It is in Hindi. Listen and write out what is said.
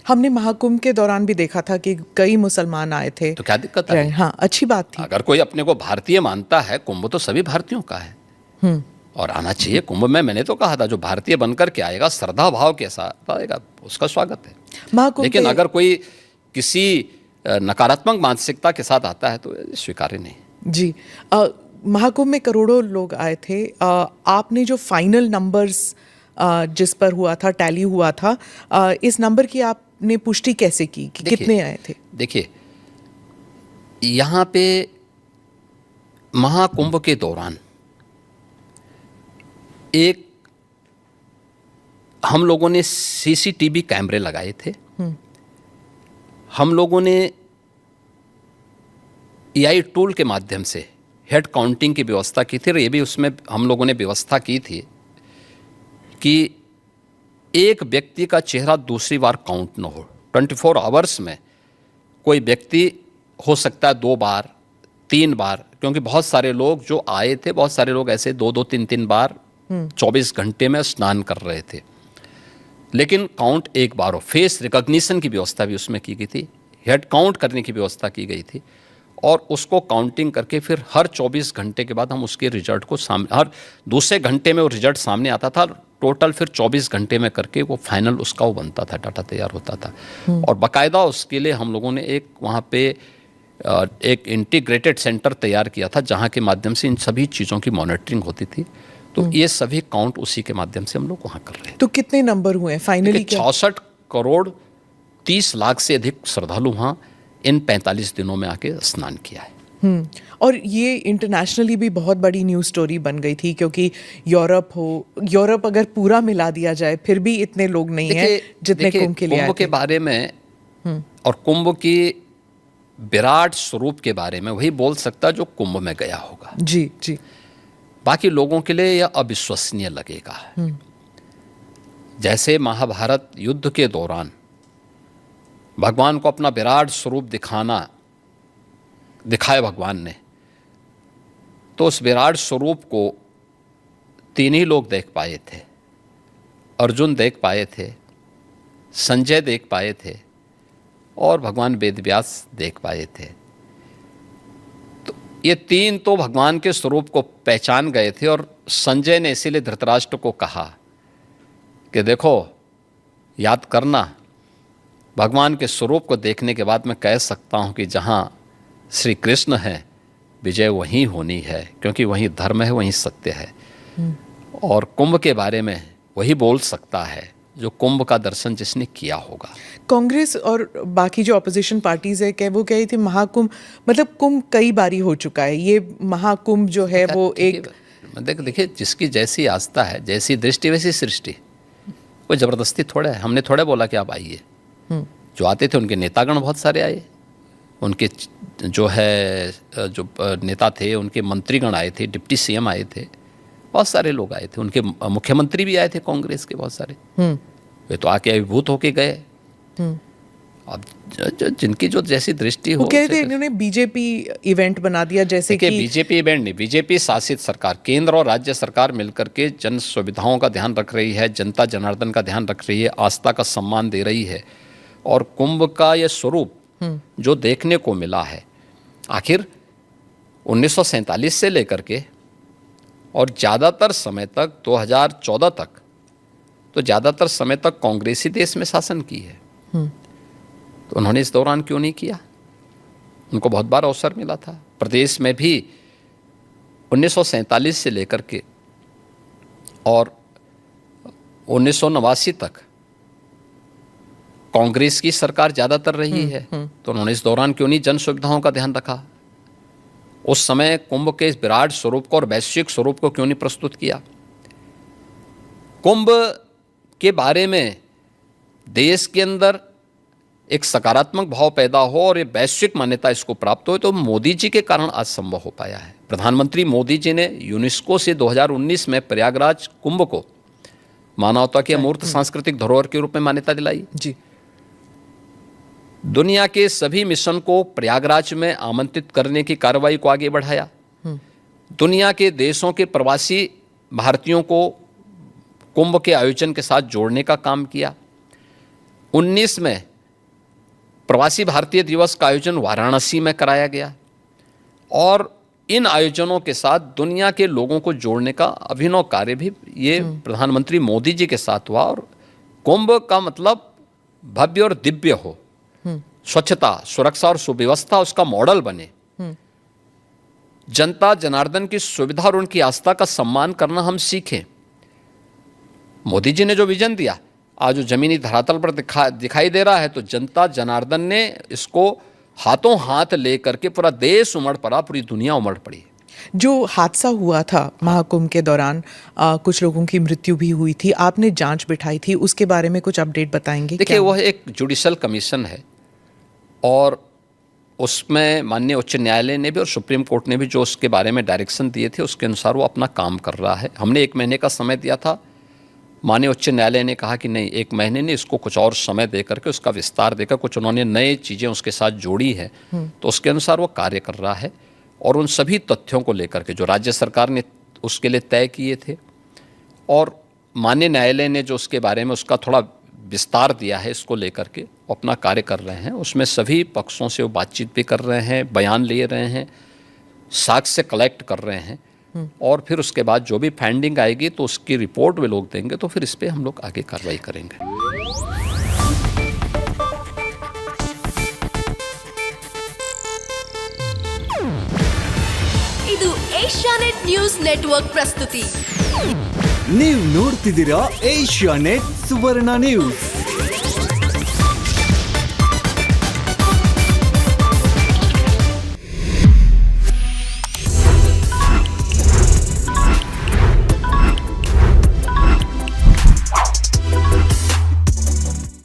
हमने महाकुंभ के दौरान भी देखा था कि कई मुसलमान आए थे। तो क्या दिक्कत है? हाँ, अच्छी बात थी। अगर कोई अपने को भारतीय मानता है, कुंभ तो सभी भारतीयों का है और आना चाहिए कुंभ में। मैंने तो कहा था जो भारतीय बनकर के आएगा, श्रद्धा भाव के साथ आएगा, उसका स्वागत है। लेकिन अगर कोई किसी नकारात्मक मानसिकता के साथ आता है तो स्वीकार्य नहीं। जी, महाकुंभ में करोड़ों लोग आए थे। आपने जो फाइनल नंबर्स जिस पर हुआ था, टैली हुआ था, इस नंबर की आपने पुष्टि कैसे की कि कितने आए थे? देखिए, यहाँ पे महाकुंभ के दौरान एक हम लोगों ने सीसीटीवी कैमरे लगाए थे। हम लोगों ने एआई टूल के माध्यम से हेड काउंटिंग की व्यवस्था की थी और ये भी उसमें हम लोगों ने व्यवस्था की थी कि एक व्यक्ति का चेहरा दूसरी बार काउंट न हो। 24 आवर्स में कोई व्यक्ति हो सकता है 2 बार 3 बार, क्योंकि बहुत सारे लोग जो आए थे, बहुत सारे लोग ऐसे 2-2 3-3 बार 24 घंटे में स्नान कर रहे थे, लेकिन काउंट एक बार हो। फेस रिकॉग्निशन की व्यवस्था भी उसमें की गई थी, हेड काउंट करने की व्यवस्था की गई थी और उसको काउंटिंग करके फिर हर 24 घंटे के बाद हम उसके रिजल्ट को सामने, हर दूसरे घंटे में वो रिजल्ट सामने आता था। टोटल फिर 24 घंटे में करके वो फाइनल उसका वो बनता था, डाटा तैयार होता था। और बाकायदा उसके लिए हम लोगों ने एक वहाँ पे एक इंटीग्रेटेड सेंटर तैयार किया था जहाँ के माध्यम से इन सभी चीज़ों की मॉनिटरिंग होती थी। तो ये सभी काउंट उसी के माध्यम से हम लोग वहाँ कर रहे हैं। तो कितने नंबर हुए फाइनली? 66 करोड़ 30 लाख से अधिक श्रद्धालु वहाँ इन 45 दिनों में आके स्नान किया है। और ये इंटरनेशनली भी बहुत बड़ी न्यूज़ स्टोरी बन गई थी, क्योंकि यूरोप अगर पूरा मिला दिया जाए फिर भी इतने लोग नहीं हैं जितने कुंभ के लिए आए थे। कुंभ के बारे में और कुंभ की विराट स्वरूप के बारे में वही बोल सकता जो कुंभ में गया होगा। जी जी। बाकी लोगों के लिए यह अविश्वसनीय लगेगा। जैसे महाभारत युद्ध के दौरान भगवान को अपना विराट स्वरूप दिखाया भगवान ने, तो उस विराट स्वरूप को 3 ही लोग देख पाए थे। अर्जुन देख पाए थे, संजय देख पाए थे और भगवान वेदव्यास देख पाए थे। तो ये 3 तो भगवान के स्वरूप को पहचान गए थे और संजय ने इसीलिए धृतराष्ट्र को कहा कि देखो, याद करना, भगवान के स्वरूप को देखने के बाद मैं कह सकता हूँ कि जहाँ श्री कृष्ण है विजय वहीं होनी है, क्योंकि वहीं धर्म है, वहीं सत्य है। और कुंभ के बारे में वही बोल सकता है जो कुंभ का दर्शन जिसने किया होगा। कांग्रेस और बाकी जो अपोजिशन पार्टीज है वो कही थी महाकुंभ, मतलब कुंभ कई बारी हो चुका है, ये महाकुंभ जो है वो एक देखिए, जिसकी जैसी आस्था है, जैसी दृष्टि वैसी सृष्टि। कोई जबरदस्ती थोड़ा है। हमने थोड़ा बोला कि आप आइए। जो आते थे उनके नेतागण बहुत सारे आए, उनके जो नेता थे, उनके मंत्रीगण आए थे, डिप्टी सीएम आए थे, बहुत सारे लोग आए थे, उनके मुख्यमंत्री भी आए थे कांग्रेस के बहुत सारे। वे तो आके अभिभूत होके गए। अब जिनकी जो जैसी दृष्टि हो, कहते हैं इन्होंने बीजेपी इवेंट बना दिया, जैसे कि बीजेपी इवेंट नहीं, बीजेपी शासित सरकार, केंद्र और राज्य सरकार मिलकर के जन सुविधाओं का ध्यान रख रही है, जनता जनार्दन का ध्यान रख रही है, आस्था का सम्मान दे रही है। और कुंभ का यह स्वरूप जो देखने को मिला है, आखिर 1947 से लेकर के और ज़्यादातर समय तक 2014 तक, तो ज़्यादातर समय तक कांग्रेसी देश में शासन की है। तो उन्होंने इस दौरान क्यों नहीं किया? उनको बहुत बार अवसर मिला था। प्रदेश में भी 1947 से लेकर के और 1989 तक कांग्रेस की सरकार ज़्यादातर रही है। तो उन्होंने इस दौरान क्यों नहीं जन सुविधाओं का ध्यान रखा? उस समय कुंभ के इस विराट स्वरूप को और वैश्विक स्वरूप को क्यों नहीं प्रस्तुत किया? कुंभ के बारे में देश के अंदर एक सकारात्मक भाव पैदा हो और ये वैश्विक मान्यता इसको प्राप्त हो, तो मोदी जी के कारण आज संभव हो पाया है। प्रधानमंत्री मोदी जी ने यूनेस्को से 2019 में प्रयागराज कुंभ को मानवता की अमूर्त सांस्कृतिक धरोहर के रूप में मान्यता दिलाई जी। दुनिया के सभी मिशन को प्रयागराज में आमंत्रित करने की कार्रवाई को आगे बढ़ाया। दुनिया के देशों के प्रवासी भारतीयों को कुंभ के आयोजन के साथ जोड़ने का काम किया। 19 में प्रवासी भारतीय दिवस का आयोजन वाराणसी में कराया गया और इन आयोजनों के साथ दुनिया के लोगों को जोड़ने का अभिनव कार्य भी ये प्रधानमंत्री मोदी जी के साथ हुआ। और कुंभ का मतलब भव्य और दिव्य हो, स्वच्छता, सुरक्षा और सुव्यवस्था उसका मॉडल बने, जनता जनार्दन की सुविधा और उनकी आस्था का सम्मान करना हम सीखें। मोदी जी ने जो विजन दिया आज जो जमीनी धरातल पर दिखाई दे रहा है, तो जनता जनार्दन ने इसको हाथों हाथ लेकर के पूरा देश उमड़ पड़ा, पूरी दुनिया उमड़ पड़ी। जो हादसा हुआ था महाकुंभ के दौरान, कुछ लोगों की मृत्यु भी हुई थी, आपने जांच बिठाई थी, उसके बारे में कुछ अपडेट बताएंगे? देखिए, वह एक जुडिशल कमीशन है और उसमें माननीय उच्च न्यायालय ने भी और सुप्रीम कोर्ट ने भी जो उसके बारे में डायरेक्शन दिए थे उसके अनुसार वो अपना काम कर रहा है। हमने 1 महीने का समय दिया था, माननीय उच्च न्यायालय ने कहा कि नहीं, 1 महीने ने इसको कुछ और समय दे करके उसका विस्तार देकर कुछ उन्होंने नए चीज़ें उसके साथ जोड़ी है, तो उसके अनुसार वो कार्य कर रहा है। और उन सभी तथ्यों को लेकर के जो राज्य सरकार ने उसके लिए तय किए थे और माननीय न्यायालय ने जो उसके बारे में उसका थोड़ा विस्तार दिया है, इसको लेकर के वो अपना कार्य कर रहे हैं। उसमें सभी पक्षों से वो बातचीत भी कर रहे हैं, बयान ले रहे हैं, साक्ष्य कलेक्ट कर रहे हैं और फिर उसके बाद जो भी फाइंडिंग आएगी तो उसकी रिपोर्ट वे लोग देंगे, तो फिर इस पर हम लोग आगे कार्रवाई करेंगे। ಇದು ಏಷ್ಯಾನೆಟ್ ನ್ಯೂಸ್ ನೆಟ್ವರ್ಕ್ ಪ್ರಸ್ತುತಿ. ನೀವು ನೋಡ್ತಿದ್ದೀರಾ ಏಷ್ಯಾನೆಟ್ ಸುವರ್ಣ ನ್ಯೂಸ್.